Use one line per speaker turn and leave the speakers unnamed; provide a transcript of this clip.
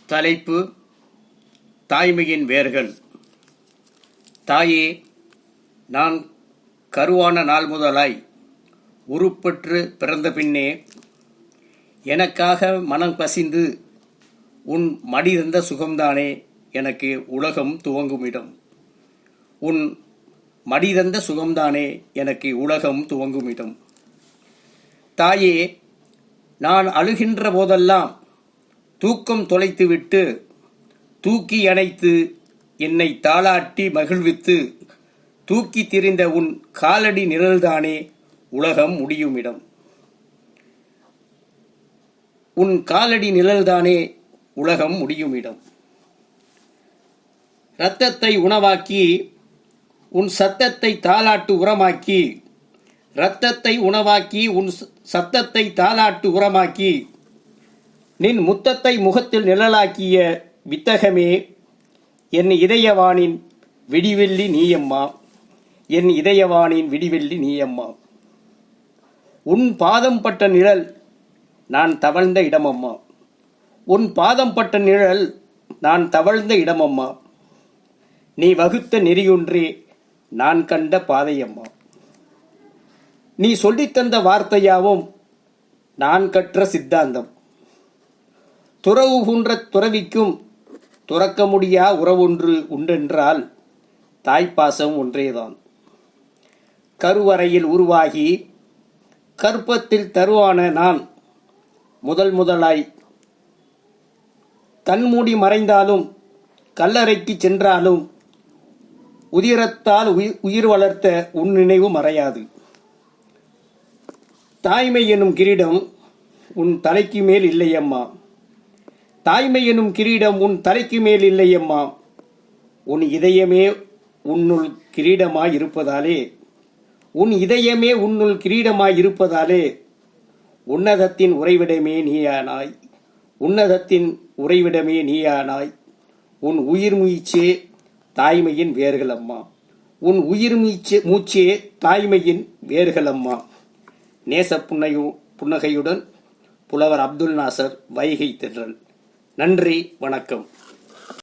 தலைப்பு: தாய்மையின் வேர்கள். தாயே, நான் கருவான நாள் முதலாய் உருப்பெற்று பிறந்த பின்னே எனக்காக மனம் கசிந்து உன் மடி தந்த சுகம்தானே எனக்கு உலகம் துவங்குமிடம். உன் மடி தந்த சுகம்தானே எனக்கு உலகம் துவங்குமிடம். தாயே, நான் அழுகின்ற போதெல்லாம் தூக்கம் தொலைத்துவிட்டு தூக்கி அணைத்து என்னை தாளாட்டி மகிழ்வித்து தூக்கி திரிந்த உன் காலடி நிழல்தானே உலகம் முடியுமிடம். உன் காலடி நிழல்தானே உலகம் முடியுமிடம். இரத்தத்தை உணவாக்கி உன் சத்தத்தை தாலாட்டு உரமாக்கி, இரத்தத்தை உணவாக்கி உன் சத்தத்தை தாலாட்டு உரமாக்கி, நின் முத்தத்தை முகத்தில் நிழலாக்கிய வித்தகமே, என் இதயவானின் விடிவெள்ளி நீயம்மா, என் இதயவானின் விடிவெள்ளி நீயம்மா. உன் பாதம் பட்ட நிழல் நான் தவழ்ந்த இடமம்மா, உன் பாதம் பட்ட நிழல் நான் தவழ்ந்த இடமம்மா. நீ வகுத்த நெறியொன்றே நான் கண்ட பாதையம்மா. நீ சொல்லித்தந்த வார்த்தையாவும் நான் கற்ற சித்தாந்தம். துறவு போன்ற துறவிக்கும் துறக்க முடியா உறவொன்று உண்டென்றால் தாய்ப்பாசம் ஒன்றேதான். கருவறையில் உருவாகி கற்பத்தில் தருவான நான் முதலாய் கண்மூடி மறைந்தாலும் கல்லறைக்கு சென்றாலும் உதிரத்தால் உயிர் வளர்த்த உன் நினைவு மறையாது. தாய்மை எனும் கிரீடம் உன் தலைக்கு மேல் இல்லையம்மா, தாய்மை எனும் கிரீடம் உன் தலைக்கு மேல் இல்லையம்மா. உன் இதயமே உன்னுள் கிரீடமாய் இருப்பதாலே, உன் இதயமே உன்னுள் கிரீடமாய் இருப்பதாலே உன்னதத்தின் உறைவிடமே நீயானாய், உன்னதத்தின் உறைவிடமே நீயானாய். உன் உயிர் மூச்சே தாய்மையின் வேர்களம்மா, உன் உயிர் மூச்சே தாய்மையின் வேர்களம்மா. நேச புன்னகையுடன் புலவர் அப்துல் நாசர், வைகை தென்றல். நன்றி, வணக்கம்.